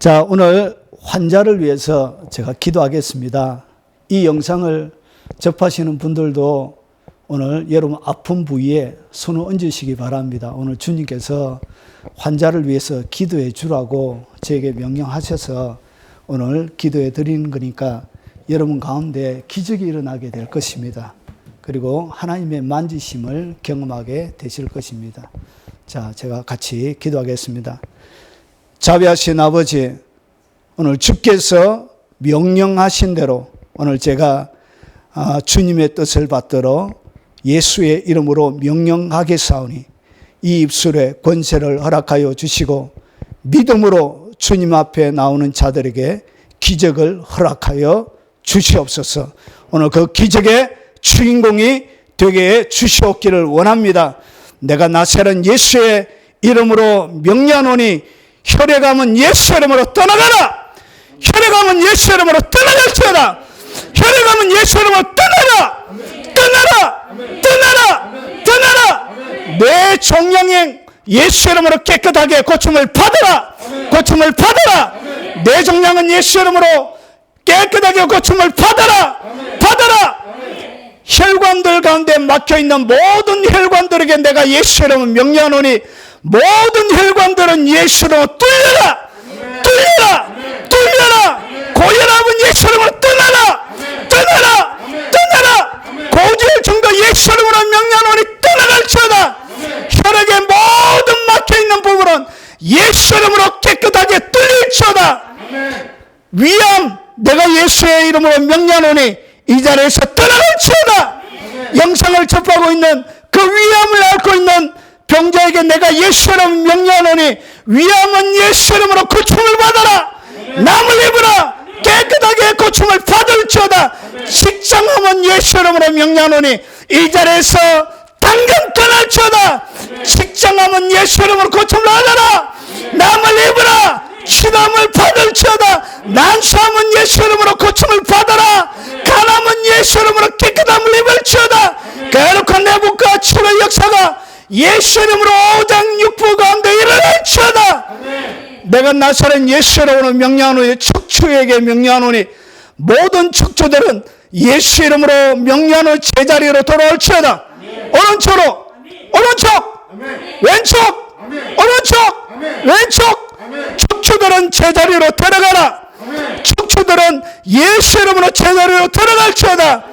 자, 오늘 환자를 위해서 제가 기도하겠습니다. 이 영상을 접하시는 분들도 오늘 여러분 아픈 부위에 손을 얹으시기 바랍니다. 오늘 주님께서 환자를 위해서 기도해 주라고 저에게 명령하셔서 오늘 기도해 드리는 거니까 여러분 가운데 기적이 일어나게 될 것입니다. 그리고 하나님의 만지심을 경험하게 되실 것입니다. 자, 제가 같이 기도하겠습니다. 자비하신 아버지, 오늘 주께서 명령하신 대로 오늘 제가 주님의 뜻을 받들어 예수의 이름으로 명령하겠사오니 이 입술에 권세를 허락하여 주시고 믿음으로 주님 앞에 나오는 자들에게 기적을 허락하여 주시옵소서. 오늘 그 기적의 주인공이 되게 해 주시옵기를 원합니다. 내가 나사렛 예수의 이름으로 명령하노니 혈액암은 예수 이름으로 떠나가라. 혈액암은 예수 이름으로 떠나갈지어다. 혈액암은 예수 이름으로 떠나라. 떠나라. 떠나라. 떠나라. 내 종양행 예수 이름으로 깨끗하게 고침을 받아라. 고침을 받아라. 내 종양은 예수 이름으로 깨끗하게 고침을 받아라. 받아라. 혈관들 가운데 막혀있는 모든 혈관들에게 내가 예수 이름을 명령하노니 모든 혈관들은 예수로 뚫려라! 뚫려라! 뚫려라! 고혈압은 예수 이름으로 떠나라! 떠나라! 떠나라! 고지혈증도 예수 이름으로 명령하노니 떠나갈지어다! 혈액의 모든 막혀있는 부분은 예수 이름으로 깨끗하게 뚫릴지어다! 위암 내가 예수의 이름으로 명령하노니 이 자리에서 떠나갈지어다! 영상을 접하고 있는 그 위암을 앓고 있는 병자에게 내가 예수 이름 명령하노니 위암은 예수 이름으로 고침을 받아라. 남을 입으라. 깨끗하게 고침을 받을지어다. 직장암은 예수 이름으로 명령하노니 이 자리에서 당장 떠날지어다. 직장암은 예수 이름으로 고침을 받아라. 남을 입으라. 치담을 받을지어다. 난수암은 예수 이름으로 고침을 받아라. 간암은 예수 이름으로 깨끗함을 입을지어다. 거룩한 내부과 치료의 역사가 예수 이름으로 5장 6부 가운데 일어날지어다. 내가 나사렛 예수 이름으로 명령하노니 척추에게 명령하노니 모든 척추들은 예수 이름으로 명령하노니 제자리로 돌아올지어다. 오른쪽으로 오른쪽 왼쪽 오른쪽 왼쪽 척추들은 제자리로 들어가라. 척추들은 예수 이름으로 제자리로 들어갈지어다.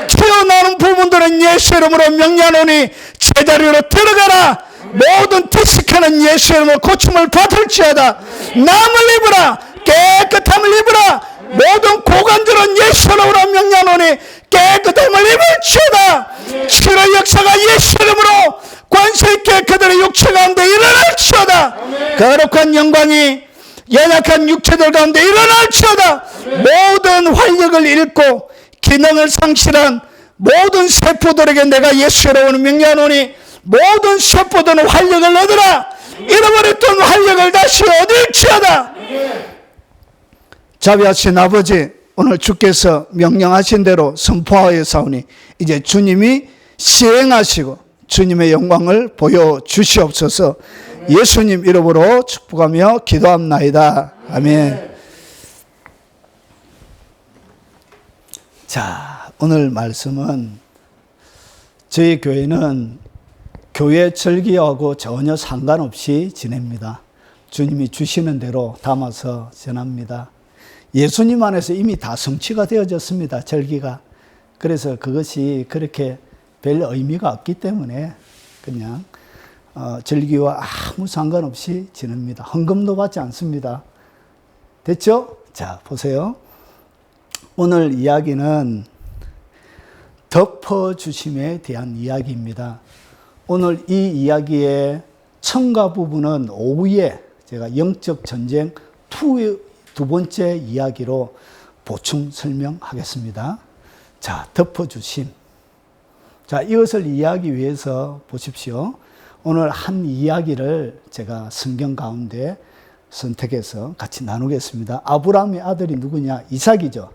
튀어나오는 부분들은 예수 이름으로 명령하노니 제자리로 들어가라. 모든 디스크는 예수 이름으로 고침을 받을지어다. 남을 입으라. 깨끗함을 입으라. 모든 고관들은 예수 이름으로 명령하노니 깨끗함을 입을지어다. 치료 역사가 예수 이름으로 권세있게 그들의 육체 가운데 일어날지어다. 거룩한 영광이 연약한 육체들 가운데 일어날지어다. 모든 활력을 잃고 기능을 상실한 모든 세포들에게 내가 예수 이름으로 명령하노니 모든 세포들은 활력을 얻으라. 잃어버렸던 활력을 다시 얻을지어다. 자비하신 아버지, 오늘 주께서 명령하신 대로 선포하였사오니 이제 주님이 시행하시고 주님의 영광을 보여주시옵소서. 예수님 이름으로 축복하며 기도합나이다. 아멘. 자, 오늘 말씀은 저희 교회는 교회 절기하고 전혀 상관없이 지냅니다. 주님이 주시는 대로 담아서 전합니다. 예수님 안에서 이미 다 성취가 되어졌습니다. 절기가. 그래서 그것이 그렇게 별 의미가 없기 때문에 그냥 절기와 아무 상관없이 지냅니다. 헌금도 받지 않습니다. 됐죠? 자, 보세요. 오늘 이야기는 덮어주심에 대한 이야기입니다. 오늘 이 이야기의 첨가 부분은 오후에 제가 영적 전쟁 2의 두 번째 이야기로 보충 설명하겠습니다. 자, 덮어주심. 자, 이것을 이해하기 위해서 보십시오. 오늘 한 이야기를 제가 성경 가운데 선택해서 같이 나누겠습니다. 아브라함의 아들이 누구냐? 이삭이죠.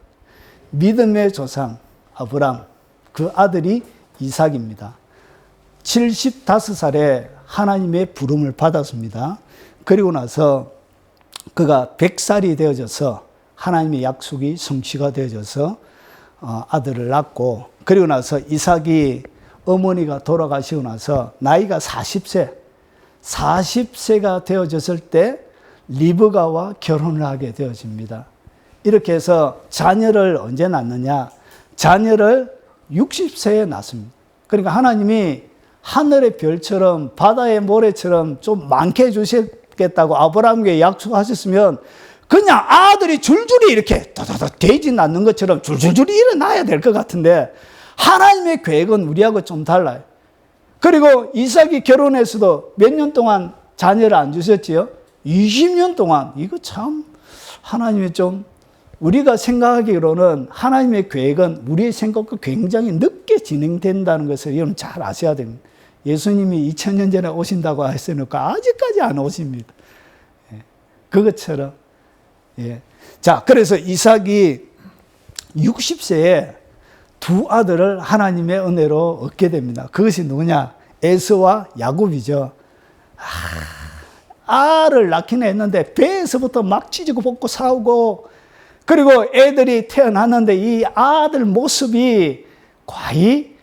믿음의 조상 아브라함, 그 아들이 이삭입니다. 75살에 하나님의 부름을 받았습니다. 그리고 나서 그가 100살이 되어져서 하나님의 약속이 성취가 되어져서 아들을 낳고, 그리고 나서 이삭이 어머니가 돌아가시고 나서 나이가 40세가 되어졌을 때 리브가와 결혼을 하게 되어집니다. 이렇게 해서 자녀를 언제 낳느냐? 자녀를 60세에 낳습니다. 그러니까 하나님이 하늘의 별처럼 바다의 모래처럼 좀 많게 해주시겠다고 아브라함에게 약속하셨으면 그냥 아들이 줄줄이 이렇게 돼지 낳는 것처럼 줄줄줄이 일어나야 될 것 같은데, 하나님의 계획은 우리하고 좀 달라요. 그리고 이삭이 결혼해서도 몇 년 동안 자녀를 안 주셨지요? 20년 동안. 이거 참 하나님이 좀, 우리가 생각하기로는 하나님의 계획은 우리의 생각과 굉장히 늦게 진행된다는 것을 여러분 잘 아셔야 됩니다. 예수님이 2000년 전에 오신다고 했으니까 아직까지 안 오십니다. 그것처럼. 자, 그래서 이삭이 60세에 두 아들을 하나님의 은혜로 얻게 됩니다. 그것이 누구냐? 에서와 야곱이죠. 알을 낳기는 했는데 배에서부터 막 찢고 볶고 싸우고, 그리고 애들이 태어났는데 이 아들 모습이 과히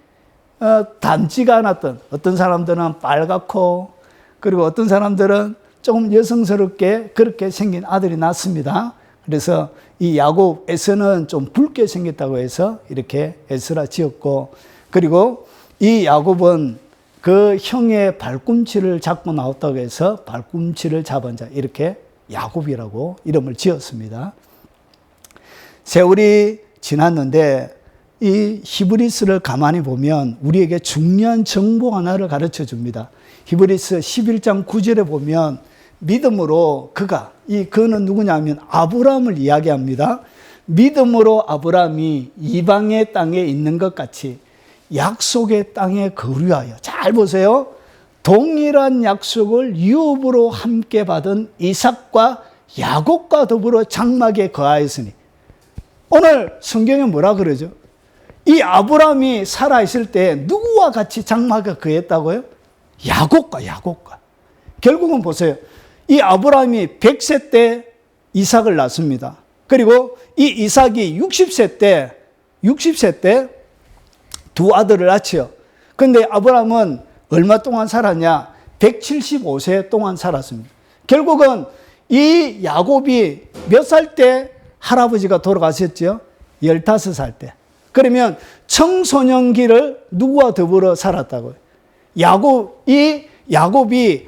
닮지가 않았던, 어떤 사람들은 빨갛고, 그리고 어떤 사람들은 조금 여성스럽게 그렇게 생긴 아들이 낳습니다. 그래서 이 야곱, 에서는 좀 붉게 생겼다고 해서 이렇게 에서라 지었고, 그리고 이 야곱은 그 형의 발꿈치를 잡고 나왔다고 해서 발꿈치를 잡은 자, 이렇게 야곱이라고 이름을 지었습니다. 세월이 지났는데 이 히브리스를 가만히 보면 우리에게 중요한 정보 하나를 가르쳐 줍니다. 히브리스 11장 9절에 보면 믿음으로 그는 누구냐면 아브라함을 이야기합니다. 믿음으로 아브라함이 이방의 땅에 있는 것 같이 약속의 땅에 거류하여, 잘 보세요. 동일한 약속을 유업으로 함께 받은 이삭과 야곱과 더불어 장막에 거하였으니, 오늘 성경에 뭐라 그러죠? 이 아브라함이 살아있을 때 누구와 같이 장막에 거했다고요? 야곱과. 결국은 보세요. 이 아브라함이 100세 때 이삭을 낳습니다. 그리고 이 이삭이 60세 때 두 아들을 낳지요. 그런데 아브라함은 얼마 동안 살았냐? 175세 동안 살았습니다. 결국은 이 야곱이 몇 살 때 할아버지가 돌아가셨죠? 15살 때. 그러면 청소년기를 누구와 더불어 살았다고요? 야곱이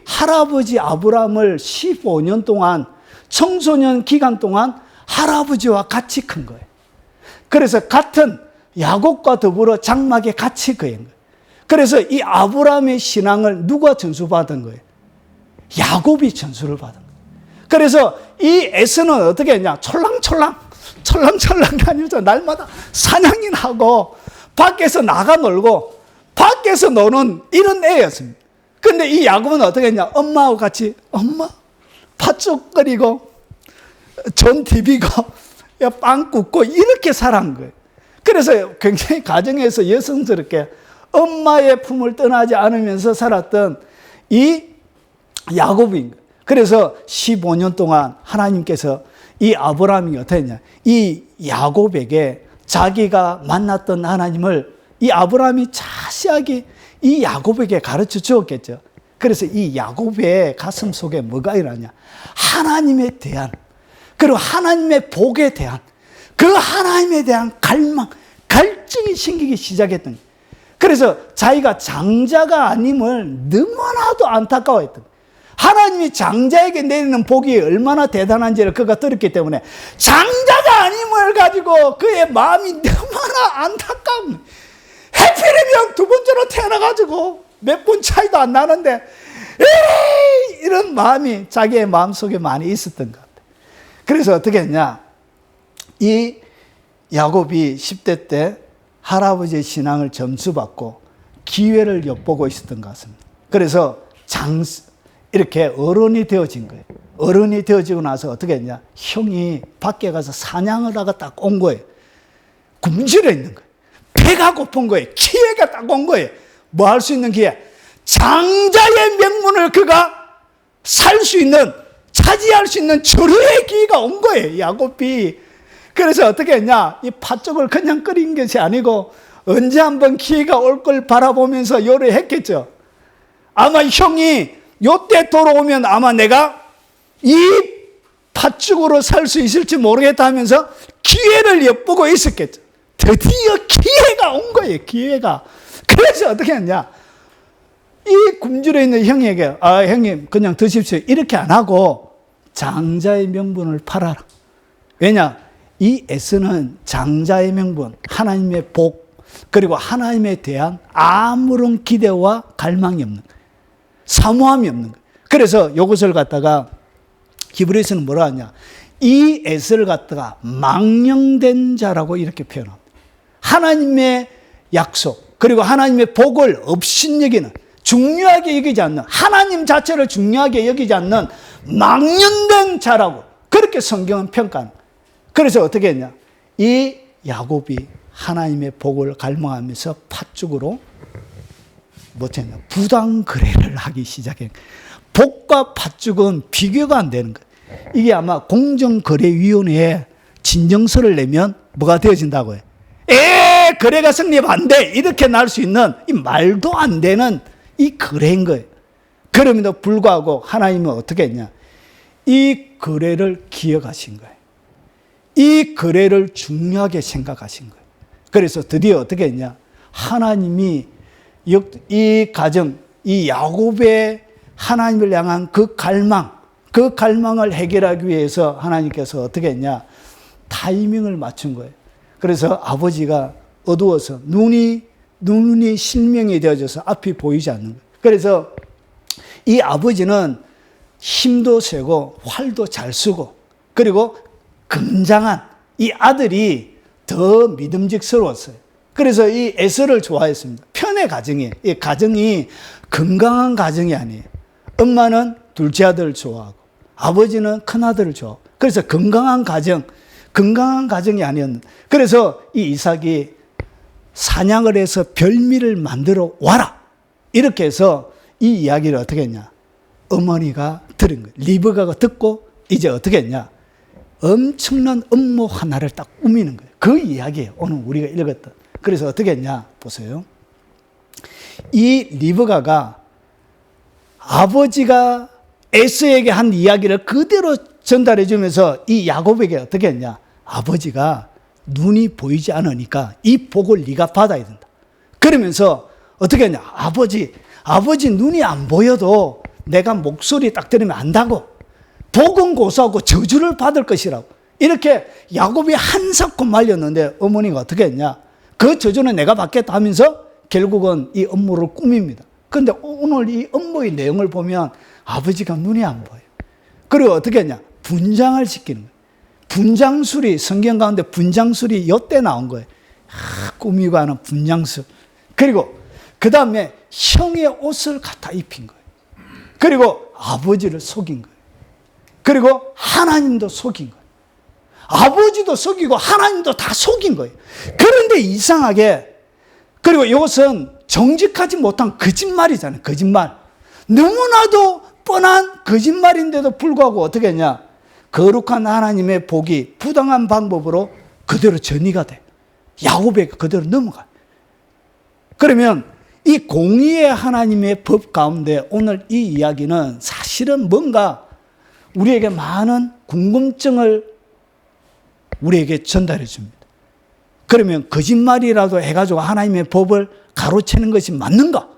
할아버지 아브라함을 15년 동안, 청소년 기간 동안 할아버지와 같이 큰 거예요. 그래서 같은 야곱과 더불어 장막에 같이 거한 거예요. 그래서 이 아브라함의 신앙을 누가 전수받은 거예요? 야곱이 전수를 받은 거예요. 그래서 이 에서는 어떻게 했냐? 촐랑촐랑 다니면서 날마다 사냥이나 하고 밖에서 나가 놀고 밖에서 노는 이런 애였습니다. 근데 이 야곱은 어떻게 했냐? 엄마하고 같이 팥죽거리고 전 디비고 빵 굽고 이렇게 살아간 거예요. 그래서 굉장히 가정에서 여성스럽게 엄마의 품을 떠나지 않으면서 살았던 이 야곱인 거예요. 그래서 15년 동안 하나님께서 이 아브라함이 어떻게 했냐? 이 야곱에게 자기가 만났던 하나님을 이 아브라함이 자세하게 이 야곱에게 가르쳐 주었겠죠. 그래서 이 야곱의 가슴 속에 뭐가 일어나냐? 하나님에 대한, 그리고 하나님의 복에 대한, 그 하나님에 대한 갈증이 생기기 시작했던 거예요. 그래서 자기가 장자가 아님을 너무나도 안타까워했던 거예요. 하나님이 장자에게 내리는 복이 얼마나 대단한지를 그가 들었기 때문에 장자가 아님을 가지고 그의 마음이 너무나 안타까운, 해피리면 두 번째로 태어나가지고 몇 분 차이도 안 나는데 이런 마음이 자기의 마음속에 많이 있었던 것 같아요. 그래서 어떻게 했냐? 이 야곱이 10대 때 할아버지의 신앙을 점수받고 기회를 엿보고 있었던 것 같습니다. 그래서 이렇게 어른이 되어진 거예요. 어른이 되어지고 나서 어떻게 했냐? 형이 밖에 가서 사냥을 하고 딱 온 거예요. 굶주려 있는 거예요. 배가 고픈 거예요. 기회가 딱 온 거예요. 뭐 할 수 있는 기회? 장자의 명분을 그가 살 수 있는, 차지할 수 있는 절호의 기회가 온 거예요, 야곱이. 그래서 어떻게 했냐? 이 팥죽을 그냥 끓인 것이 아니고 언제 한번 기회가 올 걸 바라보면서 요리했겠죠. 아마 형이 요때 돌아오면 아마 내가 이 팥죽으로 살 수 있을지 모르겠다 하면서 기회를 엿보고 있었겠죠. 드디어 기회가 온 거예요, 기회가. 그래서 어떻게 했냐? 이 굶주려 있는 형에게, 형님 그냥 드십시오, 이렇게 안 하고 장자의 명분을 팔아라. 왜냐? 이 에서는 장자의 명분, 하나님의 복, 그리고 하나님에 대한 아무런 기대와 갈망이 없는 거예요. 사모함이 없는 거예요. 그래서 이것을 갖다가 히브리서는 뭐라 하냐? 이 에서를 갖다가 망령된 자라고 이렇게 표현합니다. 하나님의 약속, 그리고 하나님의 복을 업신여기는, 중요하게 여기지 않는, 하나님 자체를 중요하게 여기지 않는 망령된 자라고 그렇게 성경은 평가합니다. 그래서 어떻게 했냐? 이 야곱이 하나님의 복을 갈망하면서 팥죽으로 뭐였냐? 부당 거래를 하기 시작해. 복과 팥죽은 비교가 안 되는 거예요. 이게 아마 공정거래위원회에 진정서를 내면 뭐가 되어진다고 해요? 거래가 성립 안 돼, 이렇게 날 수 있는 이 말도 안 되는 이 거래인 거예요. 그럼에도 불구하고 하나님은 어떻게 했냐? 이 거래를 기억하신 거예요. 이 거래를 중요하게 생각하신 거예요. 그래서 드디어 어떻게 했냐? 하나님이 이 가정, 이 야곱의 하나님을 향한 그 갈망을 해결하기 위해서 하나님께서 어떻게 했냐? 타이밍을 맞춘 거예요. 그래서 아버지가 어두워서 눈이 실명이 되어져서 앞이 보이지 않는 거예요. 그래서 이 아버지는 힘도 세고 활도 잘 쓰고 그리고 긍장한 이 아들이 더 믿음직스러웠어요. 그래서 이 에서를 좋아했습니다. 편의 가정이에요. 이 가정이 건강한 가정이 아니에요. 엄마는 둘째 아들을 좋아하고 아버지는 큰 아들을 좋아하고, 그래서 건강한 가정이 아니었는데, 그래서 이 이삭이 사냥을 해서 별미를 만들어 와라, 이렇게 해서 이 이야기를 어떻게 했냐? 어머니가 들은 거예요. 리브가가 듣고 이제 어떻게 했냐? 엄청난 음모 하나를 딱 꾸미는 거예요. 그 이야기예요, 오늘 우리가 읽었던. 그래서 어떻게 했냐? 보세요. 이 리브가가 아버지가 에서에게 한 이야기를 그대로 전달해 주면서 이 야곱에게 어떻게 했냐? 아버지가 눈이 보이지 않으니까 이 복을 네가 받아야 된다. 그러면서 어떻게 했냐? 아버지 눈이 안 보여도 내가 목소리 딱 들으면 안다고. 복은 고소하고 저주를 받을 것이라고. 이렇게 야곱이 한사코 말렸는데 어머니가 어떻게 했냐? 그 저주는 내가 받겠다 하면서 결국은 이 업무를 꾸밉니다. 그런데 오늘 이 업무의 내용을 보면 아버지가 눈이 안 보여요. 그리고 어떻게 했냐? 분장을 시키는 거예요. 분장술이, 성경 가운데 분장술이 이때 나온 거예요. 꾸미고 하는 분장술. 그리고 그 다음에 형의 옷을 갖다 입힌 거예요. 그리고 아버지를 속인 거예요. 그리고 하나님도 속인 거예요. 아버지도 속이고 하나님도 다 속인 거예요. 그런데 이상하게, 그리고 이것은 정직하지 못한 거짓말이잖아요. 거짓말. 너무나도 뻔한 거짓말인데도 불구하고 어떻게 했냐? 거룩한 하나님의 복이 부당한 방법으로 그대로 전이가 돼. 야곱에게 그대로 넘어가요. 그러면 이 공의의 하나님의 법 가운데 오늘 이 이야기는 사실은 뭔가 우리에게 많은 궁금증을 우리에게 전달해 줍니다. 그러면 거짓말이라도 해가지고 하나님의 법을 가로채는 것이 맞는가?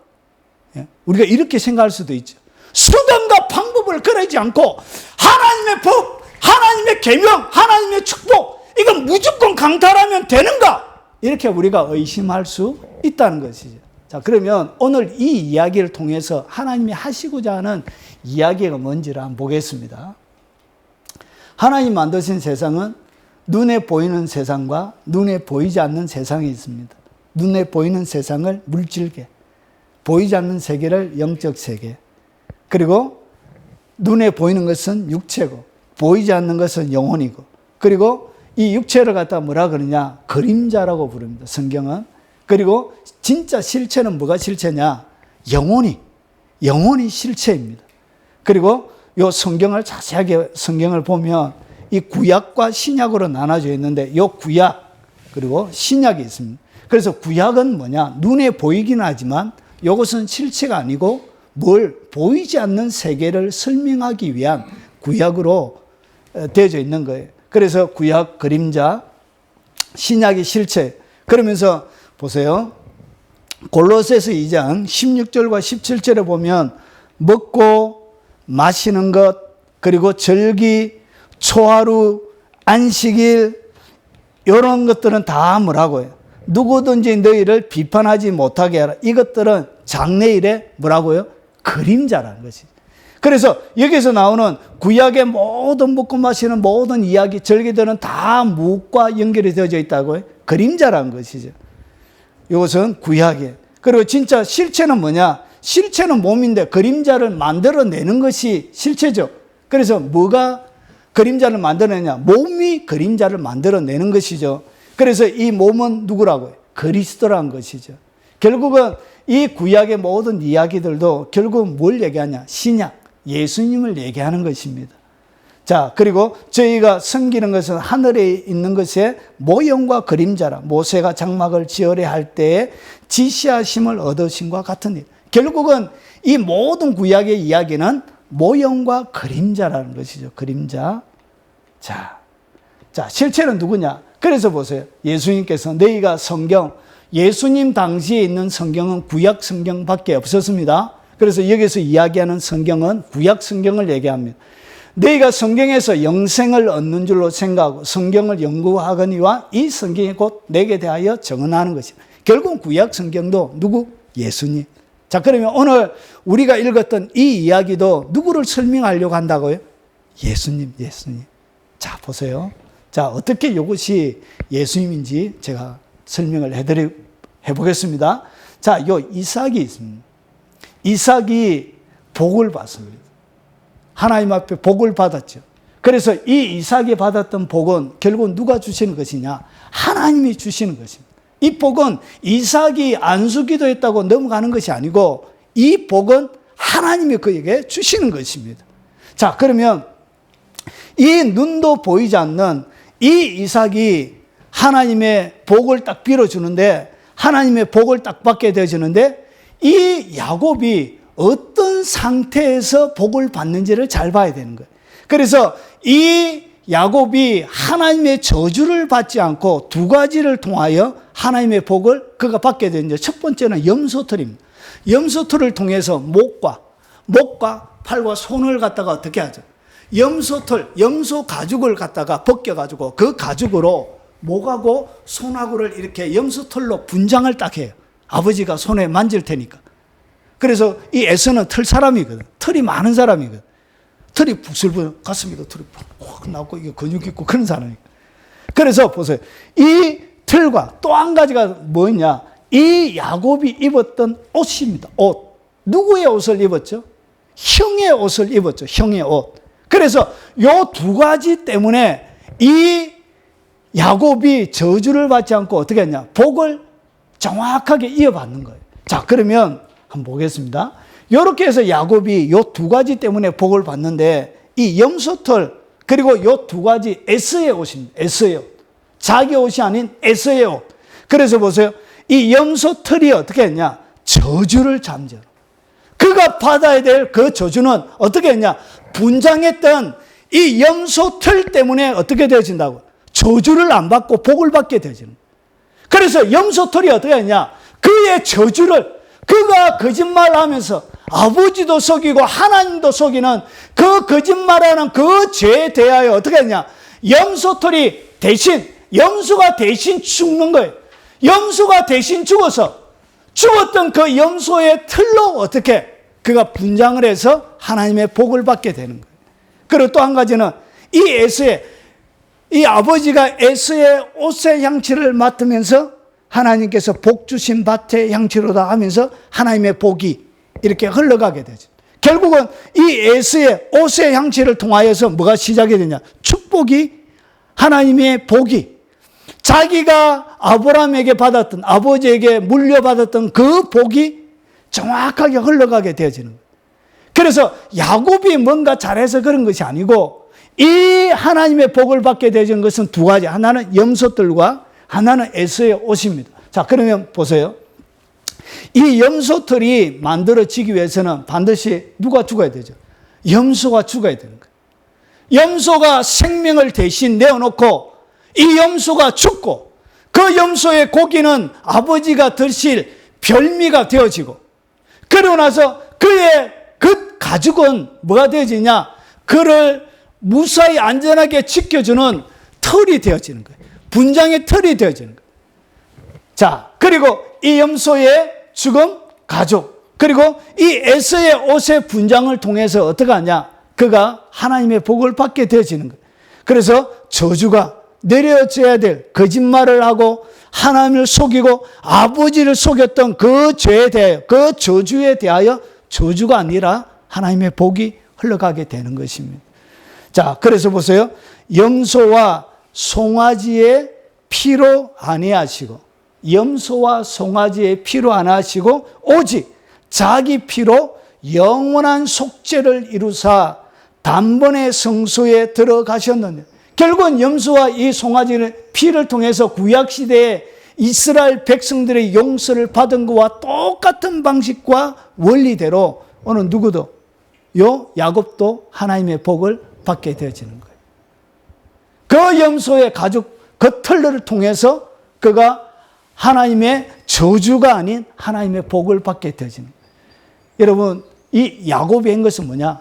우리가 이렇게 생각할 수도 있죠. 수단과 방법을 거르지 않고 하나님의 법, 하나님의 계명, 하나님의 축복, 이건 무조건 강탈하면 되는가? 이렇게 우리가 의심할 수 있다는 것이죠. 자, 그러면 오늘 이 이야기를 통해서 하나님이 하시고자 하는 이야기가 뭔지를 한번 보겠습니다. 하나님 만드신 세상은 눈에 보이는 세상과 눈에 보이지 않는 세상이 있습니다. 눈에 보이는 세상을 물질계, 보이지 않는 세계를 영적 세계, 그리고 눈에 보이는 것은 육체고 보이지 않는 것은 영혼이고, 그리고 이 육체를 갖다 뭐라 그러냐? 그림자라고 부릅니다, 성경은. 그리고 진짜 실체는 뭐가 실체냐? 영혼이 실체입니다. 그리고 요 성경을 자세하게 성경을 보면 이 구약과 신약으로 나눠져 있는데 요 구약 그리고 신약이 있습니다. 그래서 구약은 뭐냐? 눈에 보이긴 하지만 이것은 실체가 아니고 뭘 보이지 않는 세계를 설명하기 위한 구약으로 되어져 있는 거예요. 그래서 구약 그림자, 신약이 실체. 그러면서 보세요. 골로새서 2장 16절과 17절에 보면 먹고 마시는 것, 그리고 절기, 초하루, 안식일 이런 것들은 다 뭐라고 해요? 누구든지 너희를 비판하지 못하게 하라. 이것들은 장래일의 뭐라고요? 그림자라는 것이죠. 그래서 여기서 나오는 구약의 모든 먹고 마시는 모든 이야기, 절기들은 다 무엇과 연결이 되어져 있다고요? 그림자라는 것이죠. 이것은 구약이에요. 그리고 진짜 실체는 뭐냐? 실체는 몸인데 그림자를 만들어내는 것이 실체죠. 그래서 뭐가 그림자를 만들어내냐? 몸이 그림자를 만들어내는 것이죠. 그래서 이 몸은 누구라고요? 그리스도라는 것이죠. 결국은 이 구약의 모든 이야기들도 결국은 뭘 얘기하냐? 신약, 예수님을 얘기하는 것입니다. 자, 그리고 저희가 섬기는 것은 하늘에 있는 것의 모형과 그림자라. 모세가 장막을 지으려 할 때에 지시하심을 얻으심과 같은 일. 결국은 이 모든 구약의 이야기는 모형과 그림자라는 것이죠. 그림자. 자, 실체는 누구냐? 그래서 보세요. 예수님께서 너희가 성경, 예수님 당시에 있는 성경은 구약 성경밖에 없었습니다. 그래서 여기서 이야기하는 성경은 구약 성경을 얘기합니다. 너희가 성경에서 영생을 얻는 줄로 생각하고 성경을 연구하거니와 이 성경이 곧 내게 대하여 증언하는 것이다. 결국 구약 성경도 누구? 예수님. 자, 그러면 오늘 우리가 읽었던 이 이야기도 누구를 설명하려고 한다고요? 예수님. 자, 보세요. 자, 어떻게 이것이 예수님인지 제가 설명을 해보겠습니다. 자, 요 이삭이 있습니다. 이삭이 복을 받습니다. 하나님 앞에 복을 받았죠. 그래서 이 이삭이 받았던 복은 결국 누가 주시는 것이냐? 하나님이 주시는 것입니다. 이 복은 이삭이 안수기도했다고 넘어가는 것이 아니고 이 복은 하나님이 그에게 주시는 것입니다. 자, 그러면 이 눈도 보이지 않는 이 이삭이 하나님의 복을 딱 빌어주는데 하나님의 복을 딱 받게 되어지는데 이 야곱이 어떤 상태에서 복을 받는지를 잘 봐야 되는 거예요. 그래서 이 야곱이 하나님의 저주를 받지 않고 두 가지를 통하여 하나님의 복을 그가 받게 되는데 첫 번째는 염소털입니다. 염소털을 통해서 목과 팔과 손을 갖다가 어떻게 하죠? 염소털, 염소 가죽을 갖다가 벗겨가지고 그 가죽으로 목하고 손하고를 이렇게 염소털로 분장을 딱 해요. 아버지가 손에 만질 테니까. 그래서 이 에서는 털 사람이거든. 털이 많은 사람이거든. 털이 부슬부슬, 가슴에도 털이 확 나고 이게 근육 있고 그런 사람이거든. 그래서 보세요. 이 털과 또 한 가지가 뭐냐? 이 야곱이 입었던 옷입니다. 옷. 누구의 옷을 입었죠? 형의 옷을 입었죠. 형의 옷. 그래서 요 두 가지 때문에 이 야곱이 저주를 받지 않고 어떻게 했냐? 복을 정확하게 이어받는 거예요. 자, 그러면 한번 보겠습니다. 이렇게 해서 야곱이 요 두 가지 때문에 복을 받는데 이 염소털 그리고 요 두 가지 에서의 옷입니다. 에서의 옷. 자기 옷이 아닌 에서의 옷. 그래서 보세요. 이 염소털이 어떻게 했냐? 저주를 잠재워. 그가 받아야 될 그 저주는 어떻게 했냐? 분장했던 이 염소털 때문에 어떻게 되어진다고? 저주를 안 받고 복을 받게 되어지는. 그래서 염소털이 어떻게 했냐? 그의 저주를 그가 거짓말하면서 아버지도 속이고 하나님도 속이는 그 거짓말하는 그 죄에 대하여 어떻게 했냐? 염소털이 대신 염소가 대신 죽는 거예요. 염소가 대신 죽었던 그 염소의 털로 어떻게 그가 분장을 해서 하나님의 복을 받게 되는 거예요. 그리고 또 한 가지는 이 아버지가 에서의 옷의 향취를 맡으면서 하나님께서 복 주신 밭의 향취로다 하면서 하나님의 복이 이렇게 흘러가게 되죠. 결국은 이 에서의 옷의 향취를 통하여서 뭐가 시작이 되냐? 축복이, 하나님의 복이, 자기가 아브라함에게 받았던, 아버지에게 물려받았던 그 복이 정확하게 흘러가게 되어지는 거예요. 그래서 야곱이 뭔가 잘해서 그런 것이 아니고 이 하나님의 복을 받게 되는 것은 두 가지. 하나는 염소털과 하나는 에서의 옷입니다. 자, 그러면 보세요. 이 염소털이 만들어지기 위해서는 반드시 누가 죽어야 되죠? 염소가 죽어야 되는 거예요. 염소가 생명을 대신 내어놓고 이 염소가 죽고 그 염소의 고기는 아버지가 드실 별미가 되어지고 그러고 나서 그의 그 가죽은 뭐가 되어지냐? 그를 무사히 안전하게 지켜주는 털이 되어지는 거예요. 분장의 털이 되어지는 거예요. 자, 그리고 이 염소의 죽음, 가죽, 그리고 이 에서의 옷의 분장을 통해서 어떻게 하냐? 그가 하나님의 복을 받게 되어지는 거예요. 그래서 저주가 내려져야 될 거짓말을 하고 하나님을 속이고 아버지를 속였던 그 죄에 대하여, 그 저주에 대하여 저주가 아니라 하나님의 복이 흘러가게 되는 것입니다. 자, 그래서 보세요. 염소와 송아지의 피로 아니하시고 염소와 송아지의 피로 안 하시고 오직 자기 피로 영원한 속죄를 이루사 단번에 성소에 들어가셨느냐. 결국은 염소와 이 송아지의 피를 통해서 구약시대에 이스라엘 백성들의 용서를 받은 것과 똑같은 방식과 원리대로 오늘 누구도 야곱도 하나님의 복을 받게 되어지는 거예요. 그 염소의 가죽, 그 털을 통해서 그가 하나님의 저주가 아닌 하나님의 복을 받게 되어지는 거예요. 여러분, 이 야곱이 한 것은 뭐냐?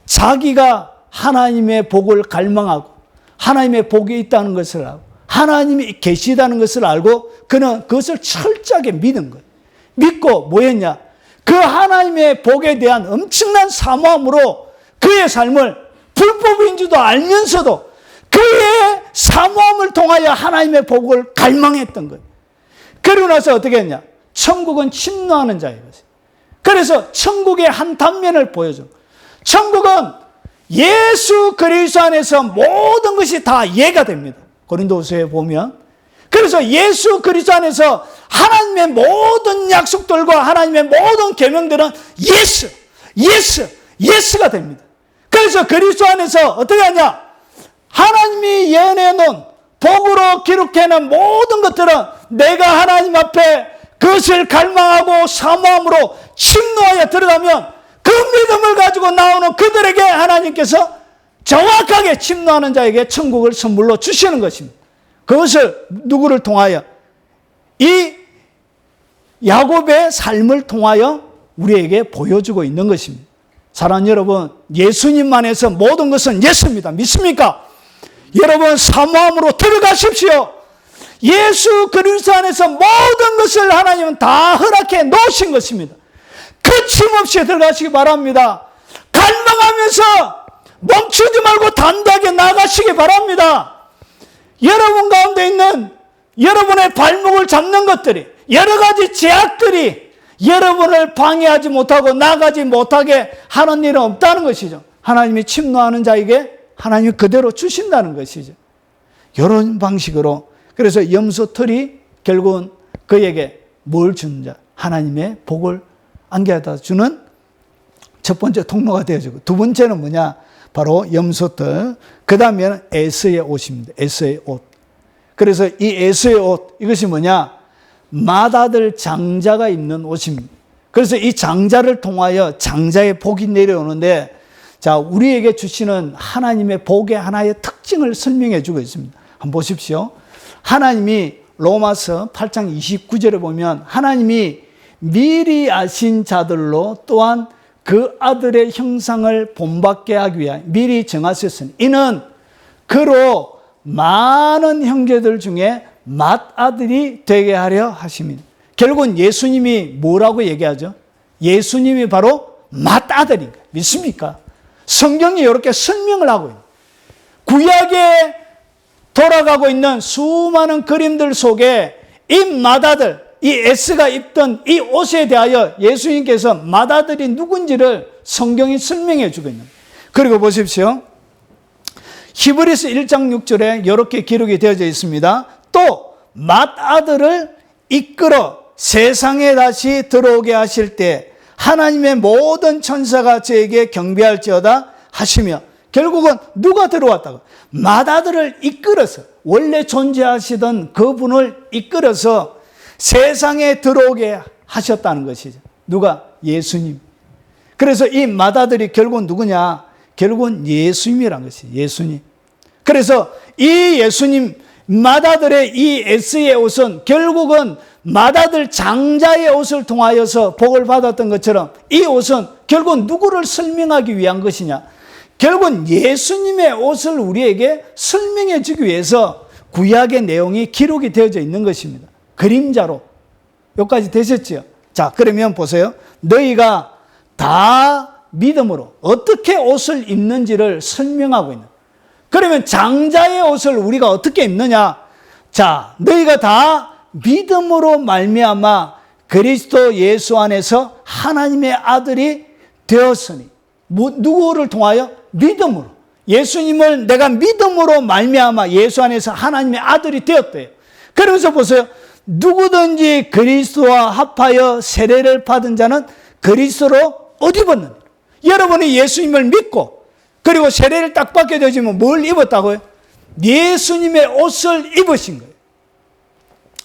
자기가 하나님의 복을 갈망하고 하나님의 복이 있다는 것을 알고 하나님이 계시다는 것을 알고 그는 그것을 철저하게 믿은 거예요. 믿고 뭐 했냐? 그 하나님의 복에 대한 엄청난 사모함으로 그의 삶을 불법인 줄도 알면서도 그의 사모함을 통하여 하나님의 복을 갈망했던 거예요. 그러고 나서 어떻게 했냐? 천국은 침노하는 자인 것이에요. 그래서 천국의 한 단면을 보여줘. 천국은 예수 그리스도 안에서 모든 것이 다 이해가 됩니다. 고린도후서에 보면. 그래서 예수 그리스도 안에서 하나님의 모든 약속들과 하나님의 모든 계명들은 예스가 됩니다. 그래서 그리스도 안에서 어떻게 하냐? 하나님이 예언해 놓은 복으로 기록해놓은 모든 것들은 내가 하나님 앞에 그것을 갈망하고 사모함으로 침노하여 들어가면 그 믿음을 가지고 나오는 그들에게 하나님께서 정확하게 침노하는 자에게 천국을 선물로 주시는 것입니다. 그것을 누구를 통하여? 이 야곱의 삶을 통하여 우리에게 보여주고 있는 것입니다. 사랑하는 여러분, 예수님 안에서 모든 것은 예수입니다. 믿습니까? 여러분, 사모함으로 들어가십시오. 예수 그리스도 안에서 모든 것을 하나님은 다 허락해 놓으신 것입니다. 거침없이 들어가시기 바랍니다. 갈망하면서 멈추지 말고 단단하게 나가시기 바랍니다. 여러분 가운데 있는 여러분의 발목을 잡는 것들이, 여러 가지 제약들이 여러분을 방해하지 못하고 나가지 못하게 하는 일은 없다는 것이죠. 하나님이 침노하는 자에게 하나님이 그대로 주신다는 것이죠. 이런 방식으로. 그래서 염소털이 결국은 그에게 뭘 주는 자? 하나님의 복을 안겨다 주는 첫 번째 통로가 되어지고, 두 번째는 뭐냐? 바로 염소털. 그 다음에는 에서의 옷입니다. 에서의 옷. 그래서 이 에서의 옷, 이것이 뭐냐? 맏아들 장자가 입는 옷입니다. 그래서 이 장자를 통하여 장자의 복이 내려오는데, 자, 우리에게 주시는 하나님의 복의 하나의 특징을 설명해 주고 있습니다. 한번 보십시오. 하나님이 로마서 8장 29절에 보면 하나님이 미리 아신 자들로 또한 그 아들의 형상을 본받게 하기 위하여 미리 정하셨으니 이는 그로 많은 형제들 중에 맏아들이 되게 하려 하심이니. 결국은 예수님이 뭐라고 얘기하죠? 예수님이 바로 맏아들인 거예요. 믿습니까? 성경이 이렇게 설명을 하고 있는, 구약에 돌아가고 있는 수많은 그림들 속에 이 맏아들, 이 에스가 입던 이 옷에 대하여 예수님께서 맏아들이 누군지를 성경이 설명해 주고 있는. 그리고 보십시오. 히브리서 1장 6절에 이렇게 기록이 되어져 있습니다. 또 맏아들을 이끌어 세상에 다시 들어오게 하실 때 하나님의 모든 천사가 저에게 경배할지어다 하시며, 결국은 누가 들어왔다고? 맏아들을 이끌어서, 원래 존재하시던 그분을 이끌어서 세상에 들어오게 하셨다는 것이죠. 누가? 예수님. 그래서 이 맏아들이 결국은 누구냐? 결국은 예수님이란 것이죠. 예수님. 그래서 이 예수님, 맏아들의 이 에스의 옷은 결국은 맏아들 장자의 옷을 통하여서 복을 받았던 것처럼, 이 옷은 결국 누구를 설명하기 위한 것이냐? 결국은 예수님의 옷을 우리에게 설명해 주기 위해서 구약의 내용이 기록이 되어져 있는 것입니다. 그림자로. 여기까지 되셨죠? 자, 그러면 보세요. 너희가 다 믿음으로 어떻게 옷을 입는지를 설명하고 있는. 그러면 장자의 옷을 우리가 어떻게 입느냐? 자, 너희가 다 믿음으로 말미암아 그리스도 예수 안에서 하나님의 아들이 되었으니. 누구를 통하여? 믿음으로. 예수님을 내가 믿음으로 말미암아 예수 안에서 하나님의 아들이 되었대요. 그러면서 보세요. 누구든지 그리스도와 합하여 세례를 받은 자는 그리스도로 옷 입었느니라. 여러분이 예수님을 믿고 그리고 세례를 딱 받게 되지만 뭘 입었다고요? 예수님의 옷을 입으신 거예요.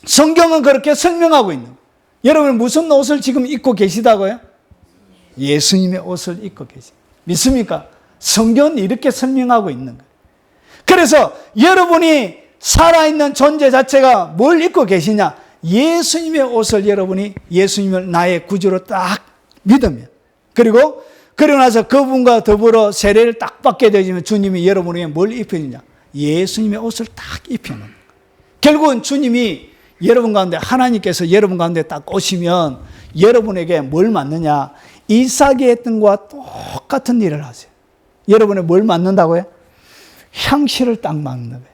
성경은 그렇게 설명하고 있는 거예요. 여러분 무슨 옷을 지금 입고 계시다고요? 예수님의 옷을 입고 계십니다. 믿습니까? 성경은 이렇게 설명하고 있는 거예요. 그래서 여러분이 살아있는 존재 자체가 뭘 입고 계시냐? 예수님의 옷을 여러분이 예수님을 나의 구주로 딱 믿으면, 그리고 나서 그분과 더불어 세례를 딱 받게 되면 주님이 여러분에게 뭘 입히느냐? 예수님의 옷을 딱 입혀놓는 거예요. 결국은 주님이 여러분 가운데, 하나님께서 여러분 가운데 딱 오시면 여러분에게 뭘 맡느냐? 이삭이 했던 것과 똑같은 일을 하세요. 여러분이 뭘 맡는다고요? 향취를 딱 맡는 거예요.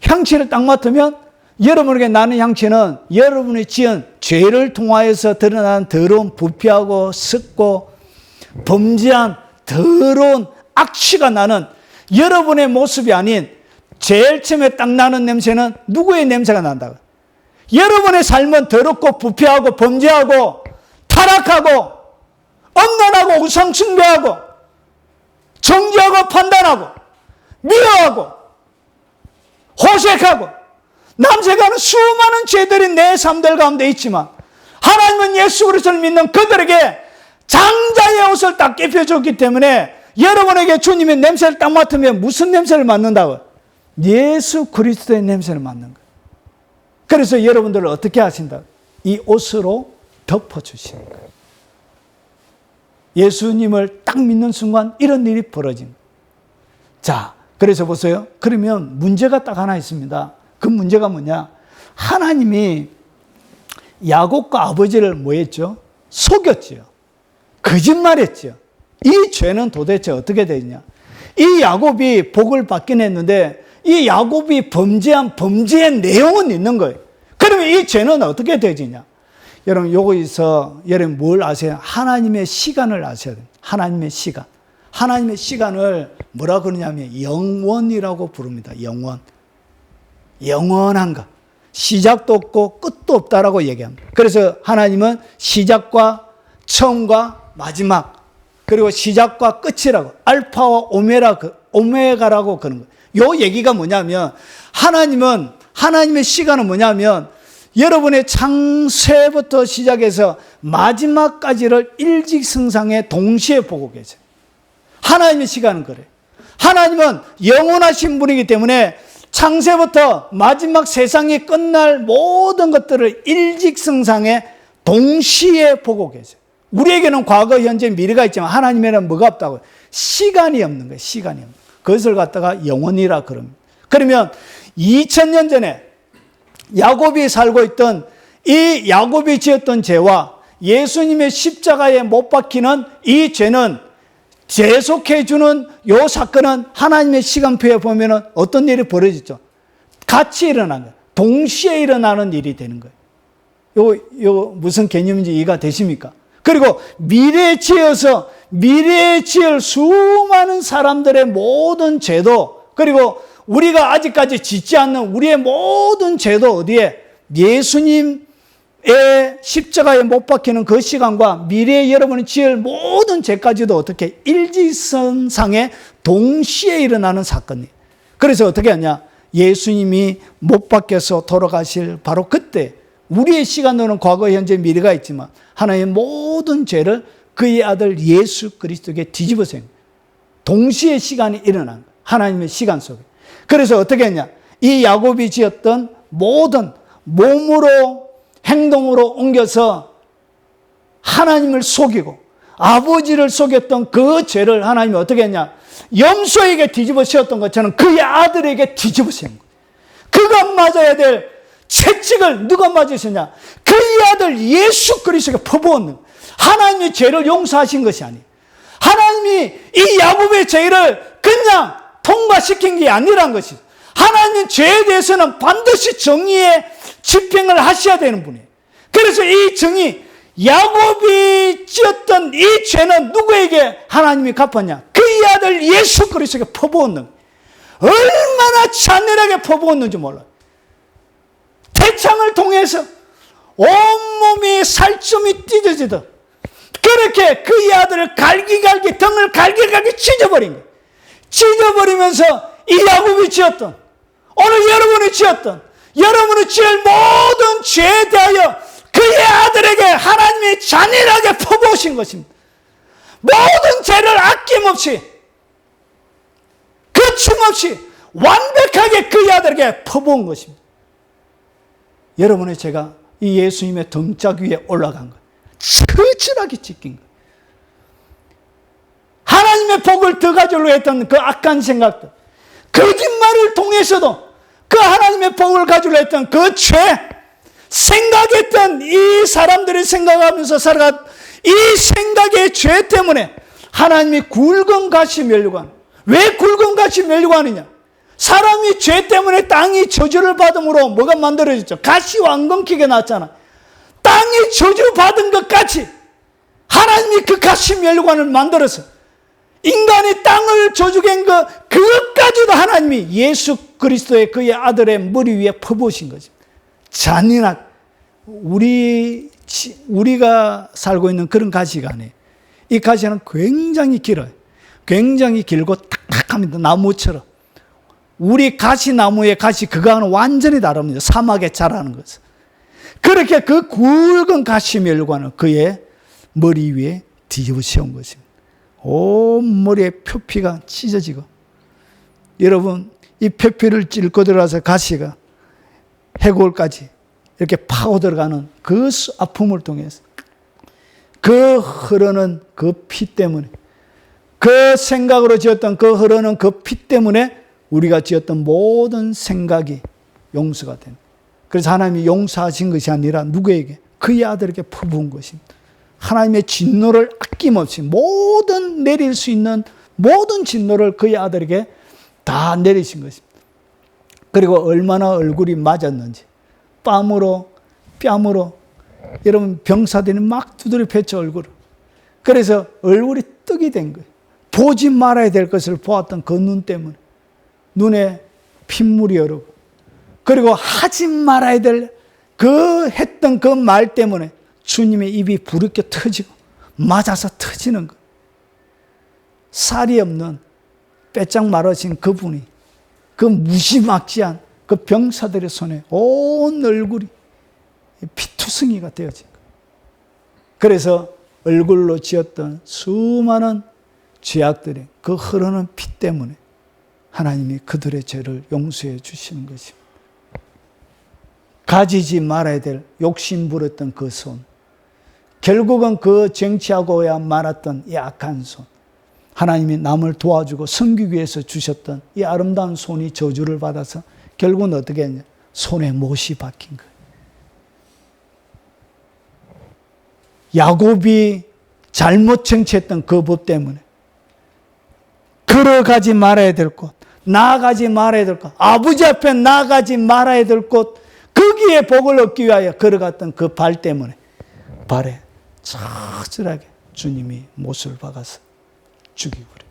향취를 딱 맡으면 여러분에게 나는 향취는 여러분이 지은 죄를 통하여서 드러난 더러운 부패하고 습고 범죄한 더러운 악취가 나는 여러분의 모습이 아닌, 제일 처음에 딱 나는 냄새는 누구의 냄새가 난다고? 여러분의 삶은 더럽고 부패하고 범죄하고 타락하고 엄난하고 우상 숭배하고 정죄하고 판단하고 미워하고 호색하고 남색하는 수많은 죄들이 내 삶들 가운데 있지만, 하나님은 예수 그리스도를 믿는 그들에게 장자의 옷을 딱 입혀줬기 때문에 여러분에게 주님의 냄새를 딱 맡으면 무슨 냄새를 맡는다고? 예수 그리스도의 냄새를 맡는 거예요. 그래서 여러분들을 어떻게 하신다? 이 옷으로 덮어주시는 거예요. 예수님을 딱 믿는 순간 이런 일이 벌어진 거예요. 자, 그래서 보세요. 그러면 문제가 딱 하나 있습니다. 그 문제가 뭐냐? 하나님이 야곱과 아버지를 뭐 했죠? 속였죠. 거짓말했죠. 이 죄는 도대체 어떻게 되냐? 이 야곱이 복을 받긴 했는데 이 야곱이 범죄한 범죄의 내용은 있는 거예요. 그러면 이 죄는 어떻게 되지냐? 여러분 여기서 여러분 뭘 아세요? 하나님의 시간을 아셔야 돼요. 하나님의 시간. 하나님의 시간을 뭐라 그러냐면 영원이라고 부릅니다. 영원. 영원한 것. 시작도 없고 끝도 없다라고 얘기합니다. 그래서 하나님은 시작과 처음과 마지막, 그리고 시작과 끝이라고, 알파와 오메가라고 그러는 거예요. 요 얘기가 뭐냐면, 하나님의 시간은 뭐냐면 여러분의 창세부터 시작해서 마지막까지를 일직선상에 동시에 보고 계세요. 하나님의 시간은 그래요. 하나님은 영원하신 분이기 때문에 창세부터 마지막 세상이 끝날 모든 것들을 일직선상에 동시에 보고 계세요. 우리에게는 과거, 현재, 미래가 있지만 하나님에는 뭐가 없다고요? 시간이 없는 거예요. 시간이 없는 거예요. 그것을 갖다가 영원이라 그럽니다. 그러면 2000년 전에 야곱이 살고 있던 이 야곱이 지었던 죄와 예수님의 십자가에 못 박히는 이 죄는 재속해주는 요 사건은 하나님의 시간표에 보면은 어떤 일이 벌어졌죠? 같이 일어나는 거예요. 동시에 일어나는 일이 되는 거예요. 요 무슨 개념인지 이해가 되십니까? 그리고 미래에 지을 수많은 사람들의 모든 죄도, 그리고 우리가 아직까지 짓지 않는 우리의 모든 죄도 어디에? 예수님 십자가에 못 박히는 그 시간과 미래에 여러분이 지을 모든 죄까지도 어떻게 일지선상에 동시에 일어나는 사건이에요. 그래서 어떻게 하냐? 예수님이 못 박혀서 돌아가실 바로 그때 우리의 시간으로는 과거, 현재, 미래가 있지만 하나님의 모든 죄를 그의 아들 예수 그리스도에게 뒤집어서 동시에 시간이 일어난 거예요. 하나님의 시간 속에. 그래서 어떻게 했냐? 이 야곱이 지었던 모든 몸으로 행동으로 옮겨서 하나님을 속이고 아버지를 속였던 그 죄를 하나님이 어떻게 했냐? 염소에게 뒤집어 씌웠던 것처럼 그의 아들에게 뒤집어 씌운 거예요. 그가 맞아야 될 채찍을 누가 맞으셨냐? 그의 아들 예수 그리스도에게 퍼부었는 거예요. 하나님의 죄를 용서하신 것이 아니에요. 하나님이 이 야곱의 죄를 그냥 통과시킨 게 아니란 것이죠. 하나님의 죄에 대해서는 반드시 정의의 집행을 하셔야 되는 분이에요. 그래서 이 정의, 야곱이 지었던 이 죄는 누구에게 하나님이 갚았냐? 그의 아들 예수 그리스도에게 퍼부었는 거예요. 얼마나 잔인하게 퍼부었는지 몰라요. 태창을 통해서 온몸이 살점이 찢어지듯 그렇게 그의 아들을 갈기갈기 등을 갈기갈기 찢어버린 거예요. 찢어버리면서 이 야곱이 지었던 오늘 여러분이 지었던 여러분이 지을 모든 죄에 대하여 그의 아들에게 하나님이 잔인하게 퍼부으신 것입니다. 모든 죄를 아낌없이 거침없이 완벽하게 그의 아들에게 퍼부은 것입니다. 여러분의 죄가 이 예수님의 등짝 위에 올라간 거예요. 처절하게 찢긴 거예요. 하나님의 복을 더 가지려고 했던 그 악한 생각들, 거짓말을 통해서도 그 하나님의 복을 가지려고 했던 그 죄, 생각했던 이 사람들이 생각하면서 살아간 이 생각의 죄 때문에 하나님이 굵은 가시 멸려고 하는. 왜 굵은 가시 멸려고 하느냐? 사람이 죄 때문에 땅이 저주를 받음으로 뭐가 만들어졌죠? 가시와 엉겅퀴가 났잖아. 땅이 저주받은 것 같이 하나님이 그 가시 멸류관을 만들어서 인간이 땅을 저주한 그것까지도 하나님이 예수 그리스도의 그의 아들의 머리 위에 퍼부으신 거죠. 잔인하게. 우리가 살고 있는 그런 가시가 아니에요. 이 가시는 굉장히 길어요. 굉장히 길고 탁탁합니다. 나무처럼. 우리 가시나무의 가시 그거는 완전히 다릅니다. 사막에 자라는 것은. 그렇게 그 굵은 가시멸관을 그의 머리 위에 뒤집어 씌운 것입니다. 온 머리에 표피가 찢어지고, 여러분 이 표피를 찔고 들어가서 가시가 해골까지 이렇게 파고 들어가는 그 아픔을 통해서 그 흐르는 그 피 때문에, 그 생각으로 지었던 그 흐르는 그 피 때문에 우리가 지었던 모든 생각이 용서가 됩니다. 그래서 하나님이 용서하신 것이 아니라 누구에게? 그의 아들에게 퍼부은 것입니다. 하나님의 진노를 아낌없이 모든 내릴 수 있는 모든 진노를 그의 아들에게 다 내리신 것입니다. 그리고 얼마나 얼굴이 맞았는지 뺨으로 뺨으로 여러분 병사들이 막 두드려 팼죠, 얼굴을. 그래서 얼굴이 떡이 된 거예요. 보지 말아야 될 것을 보았던 그 눈 때문에 눈에 핏물이 흐르고, 그리고 하지 말아야 될 했던 그 말 때문에 주님의 입이 부르게 터지고 맞아서 터지는 거. 살이 없는 빼짝 마르신 그분이 그 무지막지한 그 병사들의 손에 온 얼굴이 피투성이가 되어진 거예요. 그래서 얼굴로 지었던 수많은 죄악들이 그 흐르는 피 때문에 하나님이 그들의 죄를 용서해 주시는 것입니다. 가지지 말아야 될 욕심 부렸던 그 손, 결국은 그 쟁취하고야 말았던 이 악한 손, 하나님이 남을 도와주고 섬기기 위해서 주셨던 이 아름다운 손이 저주를 받아서 결국은 어떻게 했냐? 손에 못이 박힌 거예요. 야곱이 잘못 쟁취했던 그 법 때문에 걸어가지 말아야 될 곳, 나아가지 말아야 될 곳, 아버지 앞에 나아가지 말아야 될 곳, 거기에 복을 얻기 위하여 걸어갔던 그 발 때문에 발에 처절하게 주님이 못을 박아서 죽이고 그래요.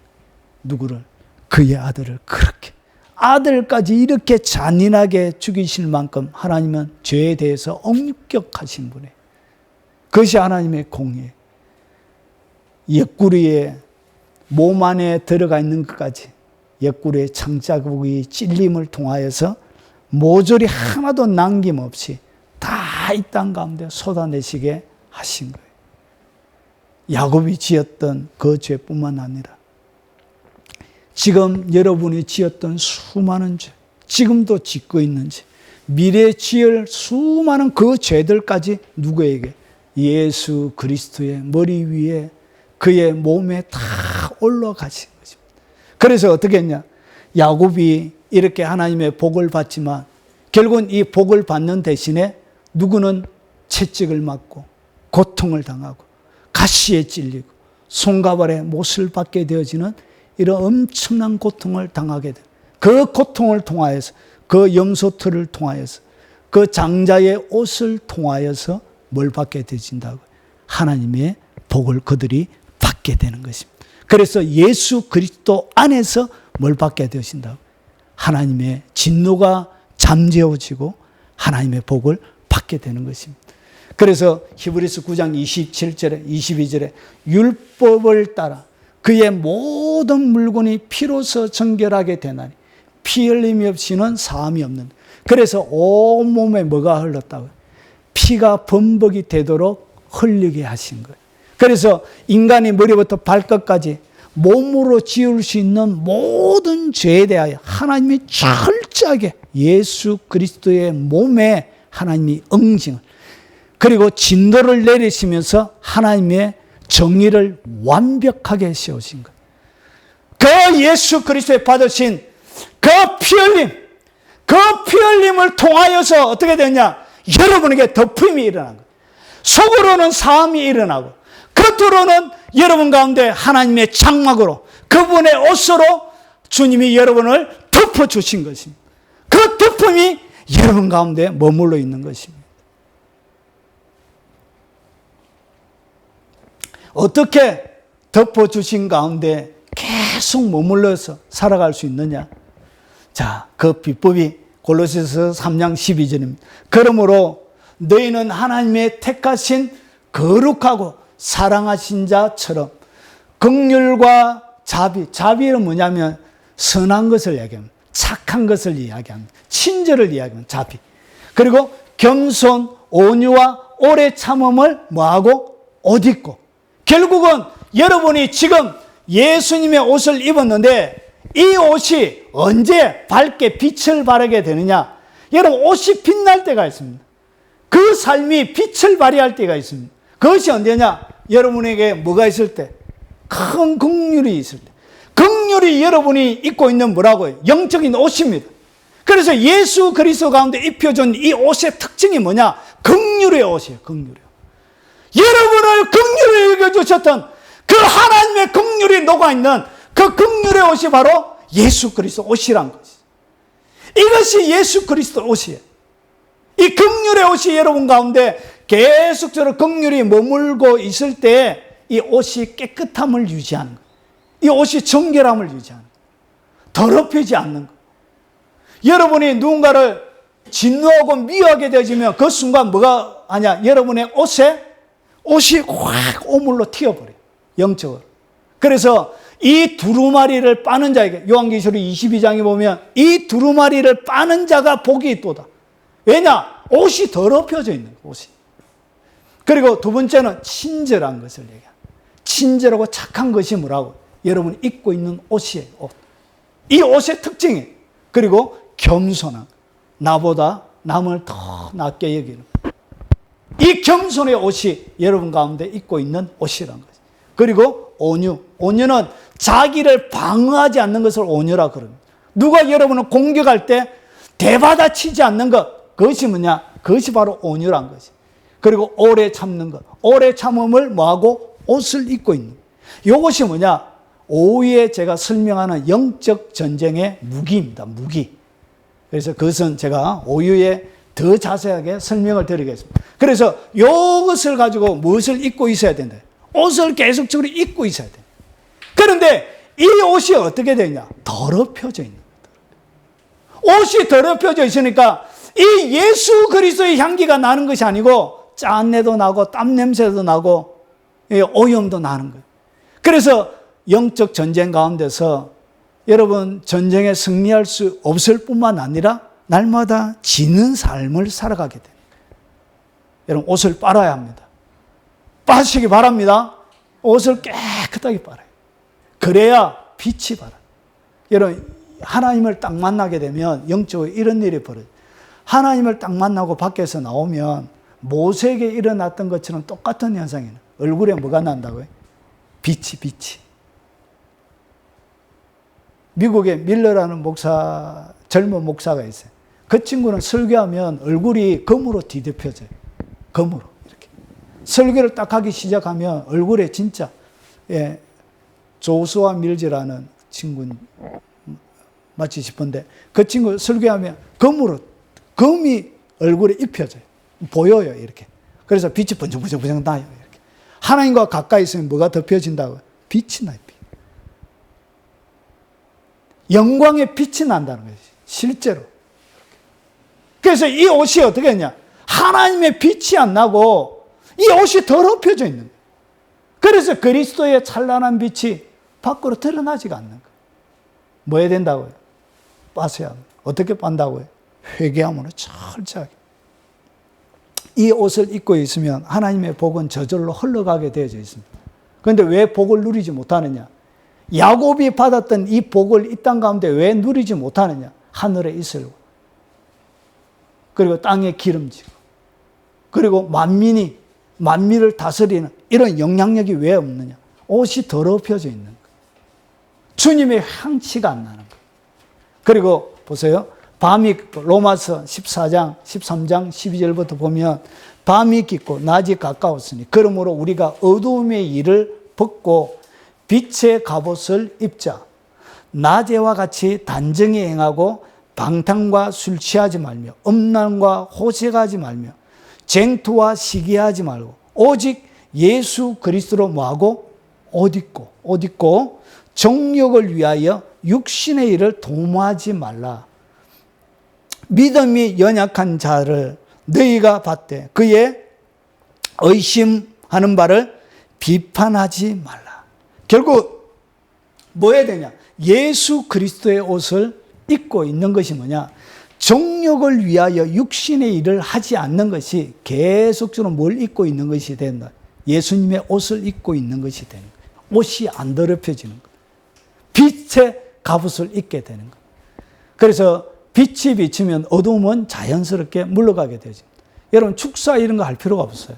누구를? 그의 아들을 그렇게 아들까지 이렇게 잔인하게 죽이실 만큼 하나님은 죄에 대해서 엄격하신 분이에요. 그것이 하나님의 공의예요. 옆구리에 몸 안에 들어가 있는 것까지 옆구리에 창자국이 찔림을 통하여서 모조리 하나도 남김없이 다 이 땅 가운데 쏟아내시게 하신 거예요. 야곱이 지었던 그 죄뿐만 아니라 지금 여러분이 지었던 수많은 죄, 지금도 짓고 있는 죄, 미래에 지을 수많은 그 죄들까지 누구에게? 예수 그리스도의 머리 위에 그의 몸에 다 올라가신 것입니다. 그래서 어떻게 했냐? 야곱이 이렇게 하나님의 복을 받지만 결국은 이 복을 받는 대신에 누구는 채찍을 맞고 고통을 당하고 가시에 찔리고 손가발에 못을 받게 되어지는 이런 엄청난 고통을 당하게 돼. 그 고통을 통하여서 그 염소틀을 통하여서 그 장자의 옷을 통하여서 뭘 받게 되진다고? 하나님의 복을 그들이 받게 되는 것입니다. 그래서 예수 그리스도 안에서 뭘 받게 되신다고? 하나님의 진노가 잠재워지고 하나님의 복을 받게 되는 것입니다. 그래서 히브리서 9장 27절에 22절에 율법을 따라 그의 모든 물건이 피로서 정결하게 되나니 피 흘림이 없이는 사함이 없는. 그래서 온몸에 뭐가 흘렀다고요? 피가 범벅이 되도록 흘리게 하신 거예요. 그래서 인간이 머리부터 발끝까지 몸으로 지을 수 있는 모든 죄에 대하여 하나님이 철저하게 예수 그리스도의 몸에 하나님이 응징을, 그리고 진노를 내리시면서 하나님의 정의를 완벽하게 세우신 거예요. 그 예수 그리스도에 받으신 그 피 흘림, 그 피 흘림을 통하여서 어떻게 되냐? 여러분에게 덮음이 일어난 거예요. 속으로는 사함이 일어나고 겉으로는 여러분 가운데 하나님의 장막으로 그분의 옷으로 주님이 여러분을 덮어주신 것입니다. 그 덮음이 여러분 가운데 머물러 있는 것입니다. 어떻게 덮어주신 가운데 계속 머물러서 살아갈 수 있느냐? 자, 그 비법이 골로새서 3장 12절입니다. 그러므로 너희는 하나님의 택하신 거룩하고 사랑하신 자처럼 긍휼과 자비는 뭐냐면 선한 것을 이야기합니다. 착한 것을 이야기합니다. 친절을 이야기합니다. 자비. 그리고 겸손, 온유와 오래 참음을 뭐하고? 옷 입고. 결국은 여러분이 지금 예수님의 옷을 입었는데 이 옷이 언제 밝게 빛을 발하게 되느냐? 여러분, 옷이 빛날 때가 있습니다. 그 삶이 빛을 발휘할 때가 있습니다. 그것이 언제냐? 여러분에게 뭐가 있을 때? 큰 긍휼이 있을 때. 긍휼이 여러분이 입고 있는 뭐라고요? 영적인 옷입니다. 그래서 예수 그리스도 가운데 입혀준 이 옷의 특징이 뭐냐? 긍휼의 옷이에요. 긍휼의 옷. 여러분을 긍휼히 여겨주셨던 그 하나님의 긍휼이 녹아있는 그 긍휼의 옷이 바로 예수 그리스도 옷이란 것이죠. 이것이 예수 그리스도 옷이에요. 이 긍휼의 옷이 여러분 가운데 계속적으로 긍휼이 머물고 있을 때 이 옷이 깨끗함을 유지하는 거예요. 이 옷이 정결함을 유지하는 거예요. 더럽히지 않는 거예요. 여러분이 누군가를 진노하고 미워하게 되어지면 그 순간 뭐가 하냐? 여러분의 옷이 확 오물로 튀어버려요. 영적으로. 그래서 이 두루마리를 빠는 자에게, 요한계시록 22장에 보면 이 두루마리를 빠는 자가 복이 있도다. 왜냐? 옷이 더럽혀져 있는 거예요. 옷이. 그리고 두 번째는 친절한 것을 얘기합니다. 친절하고 착한 것이 뭐라고? 여러분이 입고 있는 옷이에요. 옷. 이 옷의 특징이에요. 그리고 겸손한, 나보다 남을 더 낮게 여기는, 이 겸손의 옷이 여러분 가운데 입고 있는 옷이란 거죠. 그리고 온유. 온유는 자기를 방어하지 않는 것을 온유라 그럽니다. 누가 여러분을 공격할 때 대받아치지 않는 것, 그것이 뭐냐? 그것이 바로 온유란 것이. 그리고 오래 참는 것. 오래 참음을 뭐하고? 옷을 입고 있는. 이것이 뭐냐? 오후에 제가 설명하는 영적 전쟁의 무기입니다. 무기. 그래서 그것은 제가 오후에 더 자세하게 설명을 드리겠습니다. 그래서 이것을 가지고 무엇을 입고 있어야 된다? 옷을 계속적으로 입고 있어야 돼. 그런데 이 옷이 어떻게 되냐? 더럽혀져 있는 거예요. 옷이 더럽혀져 있으니까 이 예수 그리스도의 향기가 나는 것이 아니고 짠내도 나고 땀 냄새도 나고 오염도 나는 거예요. 그래서 영적 전쟁 가운데서 여러분 전쟁에 승리할 수 없을 뿐만 아니라 날마다 지는 삶을 살아가게 됩니다. 여러분 옷을 빨아야 합니다. 빠시기 바랍니다. 옷을 깨끗하게 빨아요. 그래야 빛이 발아요. 여러분 하나님을 딱 만나게 되면 영적으로 이런 일이 벌어져요. 하나님을 딱 만나고 밖에서 나오면 모세에게 일어났던 것처럼 똑같은 현상이에요. 얼굴에 뭐가 난다고요? 빛이. 미국에 밀러라는 젊은 목사가 있어요. 그 친구는 설교하면 얼굴이 검으로 뒤덮여져요. 검으로 이렇게. 설교를 딱 하기 시작하면 얼굴에 진짜 조수아 밀즈라는 친구 맞지 싶은데 그 친구 설교하면 검이 얼굴에 입혀져요. 보여요 이렇게. 그래서 빛이 번쩍번쩍 나요 이렇게. 하나님과 가까이 있으면 뭐가 덮여진다고요? 빛이 나요. 영광의 빛이 난다는 것이 실제로. 그래서 이 옷이 어떻게 했냐? 하나님의 빛이 안 나고 이 옷이 더럽혀져 있는 거예요. 그래서 그리스도의 찬란한 빛이 밖으로 드러나지가 않는 거예요. 뭐 해야 된다고요? 빠서야 합니다. 어떻게 빤다고요? 회개함으로 철저하게. 이 옷을 입고 있으면 하나님의 복은 저절로 흘러가게 되어져 있습니다. 그런데 왜 복을 누리지 못하느냐? 야곱이 받았던 이 복을 이 땅 가운데 왜 누리지 못하느냐? 하늘의 이슬과 그리고 땅의 기름지고 그리고 만민을 다스리는 이런 영향력이 왜 없느냐? 옷이 더럽혀져 있는 거예요. 주님의 향취가 안 나는 거예요. 그리고 보세요. 밤이 로마서 14장, 13장, 12절부터 보면 밤이 깊고 낮이 가까웠으니 그러므로 우리가 어두움의 일을 벗고 빛의 갑옷을 입자. 낮에와 같이 단정히 행하고 방탕과 술 취하지 말며 음란과 호색하지 말며 쟁투와 시기하지 말고 오직 예수 그리스도로 뭐하고? 옷 입고 정욕을 위하여 육신의 일을 도모하지 말라. 믿음이 연약한 자를 너희가 받되 그의 의심하는 바를 비판하지 말라. 결국 뭐 해야 되냐? 예수 그리스도의 옷을 입고 있는 것이 뭐냐? 정욕을 위하여 육신의 일을 하지 않는 것이 계속적으로 뭘 입고 있는 것이 된다. 예수님의 옷을 입고 있는 것이 되는 거예요. 옷이 안 더럽혀지는 거예요. 빛의 갑옷을 입게 되는 거예요. 그래서 빛이 비치면 어두움은 자연스럽게 물러가게 되죠. 여러분 축사 이런 거 할 필요가 없어요.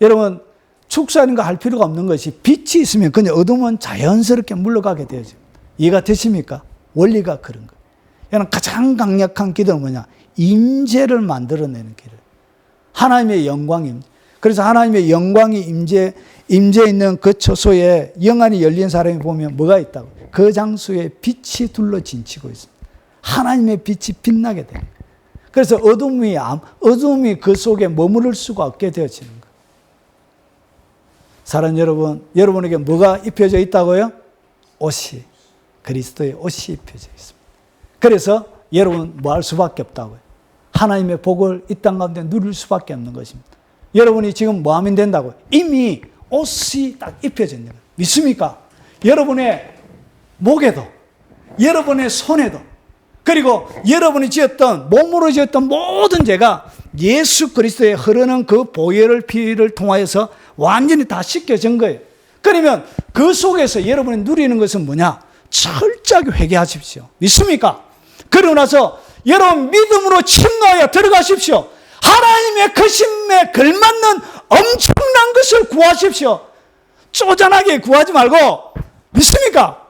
여러분 축사 이런 거 할 필요가 없는 것이 빛이 있으면 그냥 어두움은 자연스럽게 물러가게 되죠. 이해가 되십니까? 원리가 그런 거예요. 여러분 가장 강력한 기도는 뭐냐? 임재를 만들어내는 기도. 하나님의 영광임. 그래서 하나님의 영광이 임재 있는 그 처소에 영안이 열린 사람이 보면 뭐가 있다고? 그 장소에 빛이 둘러 진치고 있습니다. 하나님의 빛이 빛나게 돼요. 그래서 어둠이 그 속에 머무를 수가 없게 되어지는 거예요. 사랑하는 여러분, 여러분에게 뭐가 입혀져 있다고요? 옷이, 그리스도의 옷이 입혀져 있습니다. 그래서 여러분 뭐 할 수밖에 없다고요? 하나님의 복을 이 땅 가운데 누릴 수밖에 없는 것입니다. 여러분이 지금 뭐 하면 된다고요? 이미 옷이 딱 입혀져 있는 거예요. 믿습니까? 여러분의 목에도, 여러분의 손에도, 그리고 여러분이 지었던, 몸으로 지었던 모든 죄가 예수 그리스도의 흐르는 그 보혈의 피를 통하여서 완전히 다 씻겨진 거예요. 그러면 그 속에서 여러분이 누리는 것은 뭐냐? 철저하게 회개하십시오. 믿습니까? 그러고 나서 여러분 믿음으로 침노하여 들어가십시오. 하나님의 거심에 걸맞는 엄청난 것을 구하십시오. 쪼잔하게 구하지 말고, 믿습니까?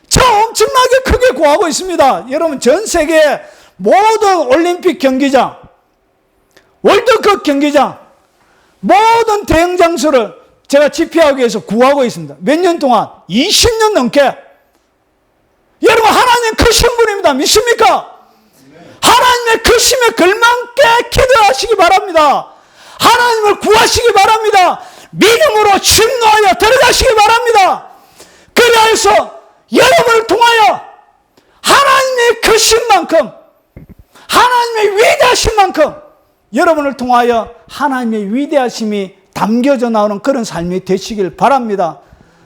저 엄청나게 크게 구하고 있습니다. 여러분 전 세계 모든 올림픽 경기장, 월드컵 경기장, 모든 대형 장소를 제가 집회하기 위해서 구하고 있습니다. 몇 년 동안? 20년 넘게. 여러분 하나님 크신 분입니다. 믿습니까? 하나님의 크심에 걸맞게 기도하시기 바랍니다. 하나님을 구하시기 바랍니다. 믿음으로 침노하여 들어가시기 바랍니다. 그래서 여러분을 통하여 하나님의 그 크신 만큼, 하나님의 위대하신 만큼 여러분을 통하여 하나님의 위대하심이 담겨져 나오는 그런 삶이 되시길 바랍니다.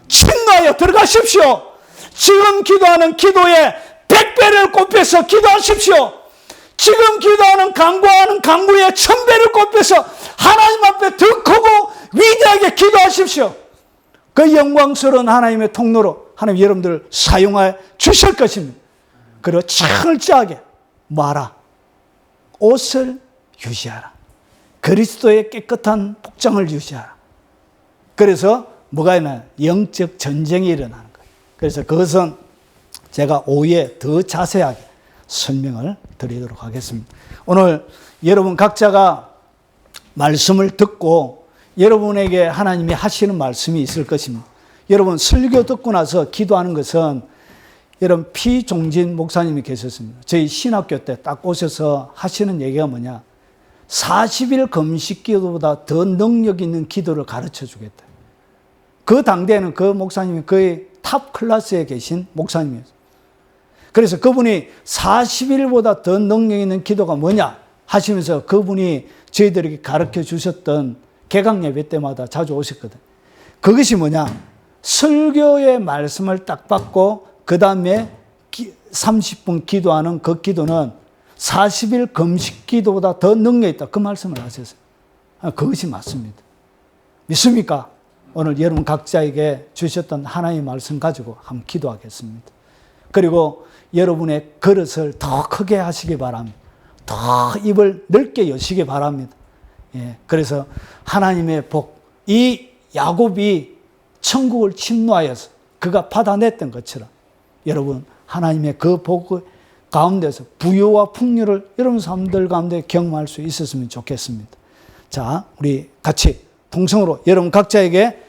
침노하여 들어가십시오. 지금 기도하는 기도에 100배를 곱해서 기도하십시오. 지금 기도하는 강구하는 강구에 1000배를 곱해서 하나님 앞에 더 크고 위대하게 기도하십시오. 그 영광스러운 하나님의 통로로 하나님 여러분들을 사용하여 주실 것입니다. 그리고 철저하게 뭐하라? 옷을 유지하라. 그리스도의 깨끗한 복장을 유지하라. 그래서 뭐가 있나요? 영적 전쟁이 일어나는 거예요. 그래서 그것은 제가 오후에 더 자세하게 설명을 드리도록 하겠습니다. 오늘 여러분 각자가 말씀을 듣고 여러분에게 하나님이 하시는 말씀이 있을 것입니다. 여러분 설교 듣고 나서 기도하는 것은 여러분 피종진 목사님이 계셨습니다. 저희 신학교 때 딱 오셔서 하시는 얘기가 뭐냐? 40일 금식 기도보다 더 능력 있는 기도를 가르쳐 주겠다. 그 당대에는 그 목사님이 거의 탑 클래스에 계신 목사님이었어요. 그래서 그분이 40일보다 더 능력 있는 기도가 뭐냐 하시면서 그분이 저희들에게 가르쳐 주셨던 개강 예배 때마다 자주 오셨거든요. 그것이 뭐냐? 설교의 말씀을 딱 받고 그 다음에 30분 기도하는 그 기도는 40일 금식 기도보다 더 능력 있다. 그 말씀을 하셨어요. 그것이 맞습니다. 믿습니까? 오늘 여러분 각자에게 주셨던 하나님의 말씀 가지고 한번 기도하겠습니다. 그리고 여러분의 그릇을 더 크게 하시기 바랍니다. 더 입을 넓게 여시기 바랍니다. 예, 그래서 하나님의 복, 이 야곱이 천국을 침노하여서 그가 받아냈던 것처럼 여러분 하나님의 그 복 가운데서 부유와 풍요를 여러분 삶들 가운데 경험할 수 있었으면 좋겠습니다. 자, 우리 같이 통성으로 여러분 각자에게